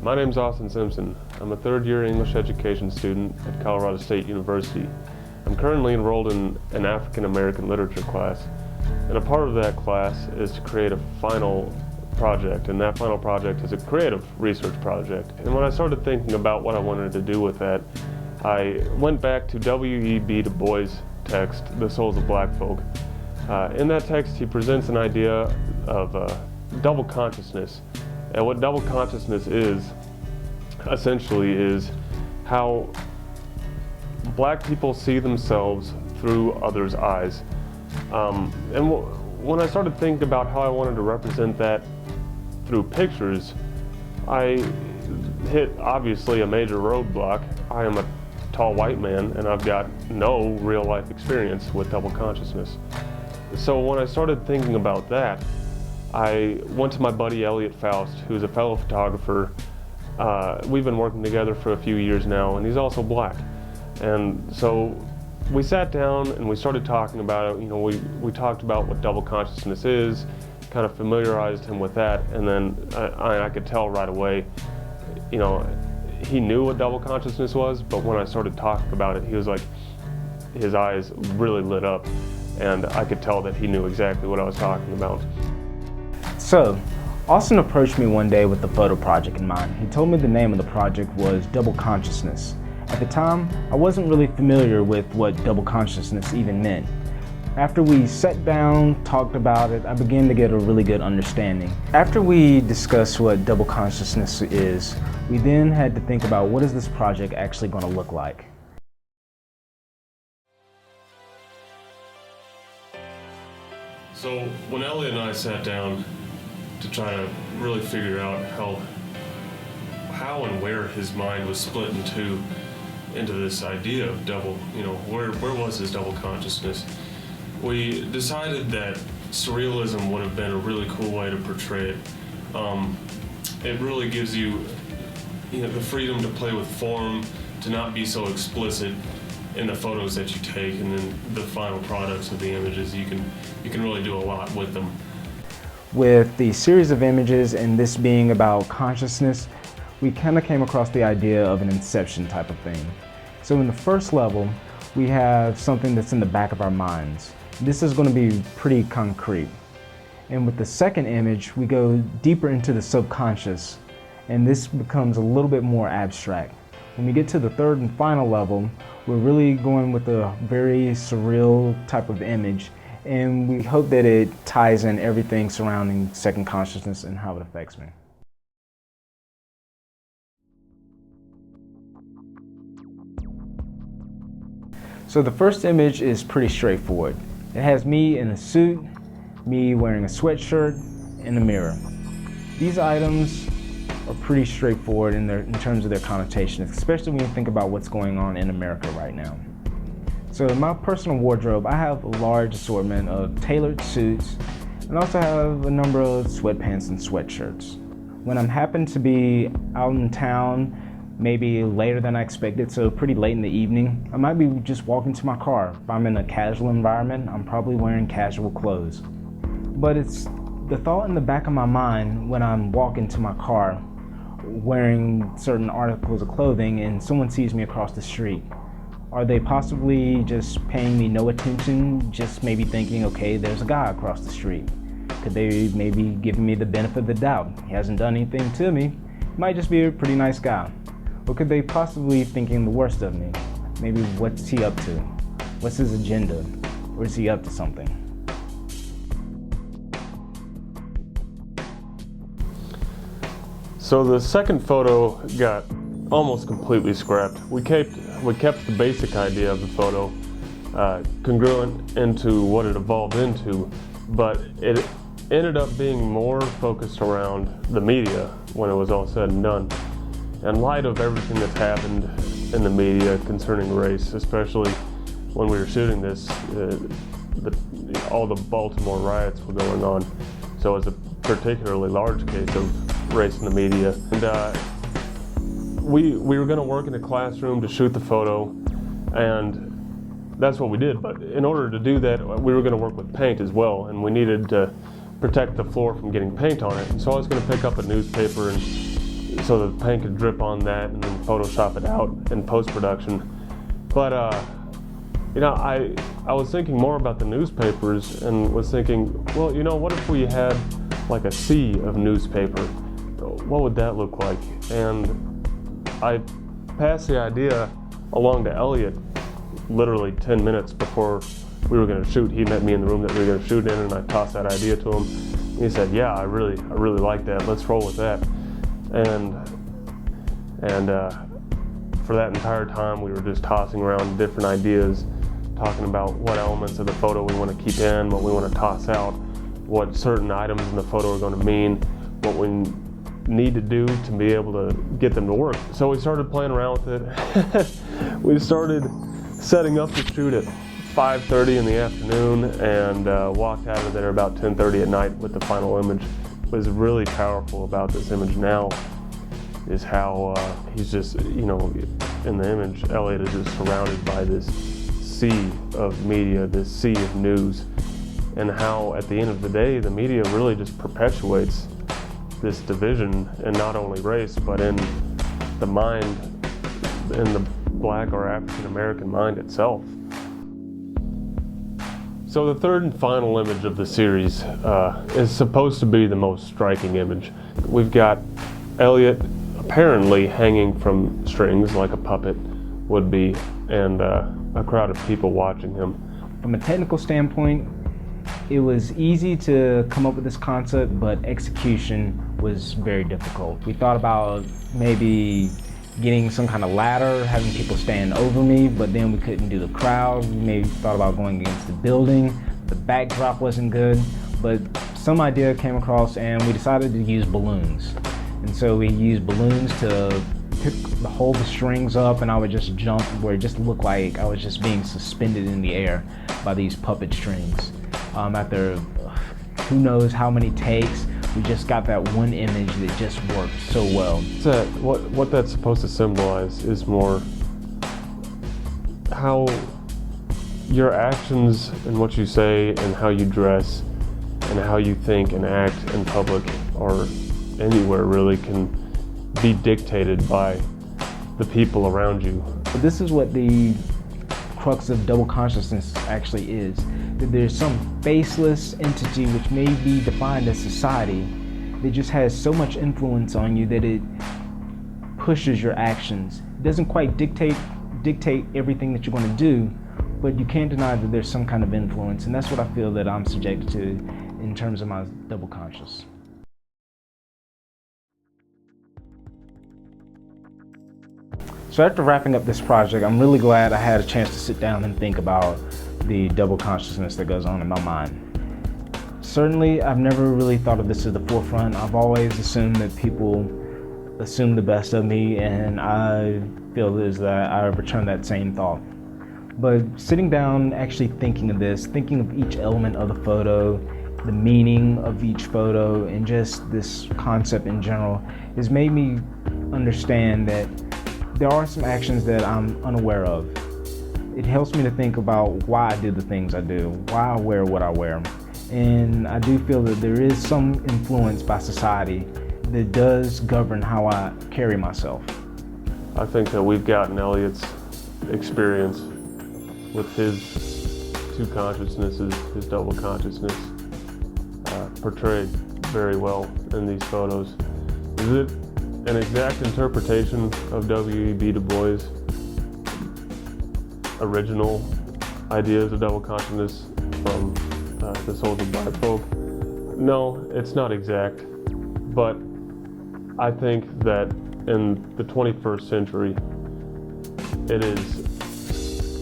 My name's Simpson. I'm a third-year English education student at Colorado State University. I'm currently enrolled in an African American literature class, and a part of that class is to create a final project, and that final project is a creative research project. And when I started thinking about what I wanted to do with that, I went back to W.E.B. Du Bois' text, The Souls of Black Folk. In that text, he presents an idea of double consciousness. And what double consciousness is, essentially, is how black people see themselves through others' eyes. When I started thinking about how I wanted to represent that through pictures, I hit, obviously, a major roadblock. I am a tall white man, and I've got no real-life experience with double consciousness. So when I started thinking about that, I went to my buddy Elliot Faust, who's a fellow photographer. We've been working together for a few years now, and he's also black. And so we sat down and we started talking about it. You know, we talked about what double consciousness is, kind of familiarized him with that, and then I could tell right away, you know, he knew what double consciousness was, but when I started talking about it, he was like, his eyes really lit up, and I could tell that he knew exactly what I was talking about. So, Austin approached me one day with a photo project in mind. He told me the name of the project was Double Consciousness. At the time, I wasn't really familiar with what double consciousness even meant. After we sat down, talked about it, I began to get a really good understanding. After we discussed what double consciousness is, we then had to think about what is this project actually going to look like. So when Elliot and I sat down to try to really figure out how and where his mind was split into this idea of double, you know, where was his double consciousness, we decided that surrealism would have been a really cool way to portray it. It really gives you, the freedom to play with form, to not be so explicit in the photos that you take, and then the final products of the images, you can really do a lot with them. With the series of images and this being about consciousness, we kind of came across the idea of an inception type of thing. So in the first level, we have something that's in the back of our minds. This is going to be pretty concrete. And with the second image, we go deeper into the subconscious, and this becomes a little bit more abstract. When we get to the third and final level, we're really going with a very surreal type of image, and we hope that it ties in everything surrounding second consciousness and how it affects me. So the first image is pretty straightforward. It has me in a suit, me wearing a sweatshirt, and a mirror. These items are pretty straightforward in terms of their connotations, especially when you think about what's going on in America right now. So in my personal wardrobe, I have a large assortment of tailored suits, and also have a number of sweatpants and sweatshirts. When I'm happen to be out in town, maybe later than I expected, so pretty late in the evening, I might be just walking to my car. If I'm in a casual environment, I'm probably wearing casual clothes. But it's the thought in the back of my mind when I'm walking to my car wearing certain articles of clothing and someone sees me across the street. Are they possibly just paying me no attention, just maybe thinking, okay, there's a guy across the street? Could they maybe give me the benefit of the doubt? He hasn't done anything to me. He might just be a pretty nice guy. Or could they possibly thinking the worst of me? Maybe what's he up to? What's his agenda? Or is he up to something? So the second photo got almost completely scrapped. We kept the basic idea of the photo congruent into what it evolved into, but it ended up being more focused around the media when it was all said and done. In light of everything that's happened in the media concerning race, especially when we were shooting this, all the Baltimore riots were going on, so it's a particularly large case of race in the media. And we were going to work in a classroom to shoot the photo, and that's what we did. But in order to do that, we were going to work with paint as well, and we needed to protect the floor from getting paint on it. And so I was going to pick up a newspaper and so the paint could drip on that and then Photoshop it out in post-production. But you know, I was thinking more about the newspapers and was thinking, well, you know, what if we had like a sea of newspaper? What would that look like? And I passed the idea along to Elliot literally 10 minutes before we were going to shoot. He met me in the room that we were going to shoot in, and I tossed that idea to him. And he said, yeah, I really like that. Let's roll with that. And for that entire time, we were just tossing around different ideas, talking about what elements of the photo we want to keep in, what we want to toss out, what certain items in the photo are going to mean, what we need to do to be able to get them to work. So we started playing around with it. We started setting up the shoot at 5:30 in the afternoon and walked out of there about 10:30 at night with the final image. What was really powerful about this image now is how he's just, you know, in the image, Elliot is just surrounded by this sea of media, this sea of news, and how at the end of the day, the media really just perpetuates this division in not only race, but in the mind, in the Black or African American mind itself. So the third and final image of the series is supposed to be the most striking image. We've got Elliot apparently hanging from strings like a puppet would be, and a crowd of people watching him. From a technical standpoint, it was easy to come up with this concept, but execution was very difficult. We thought about maybe getting some kind of ladder, having people stand over me, but then we couldn't do the crowd. We maybe thought about going against the building. The backdrop wasn't good, but some idea came across and we decided to use balloons. And so we used balloons to hold the strings up, and I would just jump where it just looked like I was just being suspended in the air by these puppet strings. After who knows how many takes, we just got that one image that just worked so well. What that's supposed to symbolize is more how your actions and what you say and how you dress and how you think and act in public or anywhere really can be dictated by the people around you. But this is what the crux of double consciousness actually is. That there's some faceless entity which may be defined as society that just has so much influence on you that it pushes your actions. It doesn't quite dictate everything that you're going to do, but you can't deny that there's some kind of influence, and that's what I feel that I'm subjected to in terms of my double conscious. So after wrapping up this project, I'm really glad I had a chance to sit down and think about the double consciousness that goes on in my mind. Certainly, I've never really thought of this at the forefront. I've always assumed that people assume the best of me, and I feel is that I return that same thought. But sitting down, actually thinking of this, thinking of each element of the photo, the meaning of each photo, and just this concept in general, has made me understand that there are some actions that I'm unaware of. It helps me to think about why I do the things I do, why I wear what I wear. And I do feel that there is some influence by society that does govern how I carry myself. I think that we've gotten Elliot's experience with his two consciousnesses, his double consciousness, portrayed very well in these photos. Is it an exact interpretation of W.E.B. Du Bois' original ideas of double consciousness from the Souls of Black Folk? No, it's not exact, but I think that in the 21st century, it is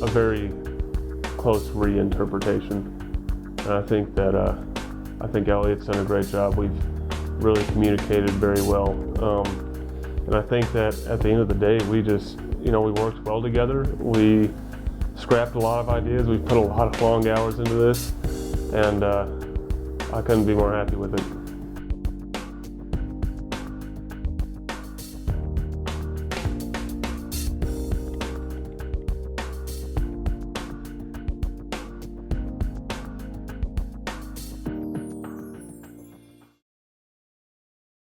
a very close reinterpretation. And I think that I think Elliot's done a great job. We've really communicated very well. And I think that at the end of the day, we just, we worked well together. We scrapped a lot of ideas. We put a lot of long hours into this, and I couldn't be more happy with it.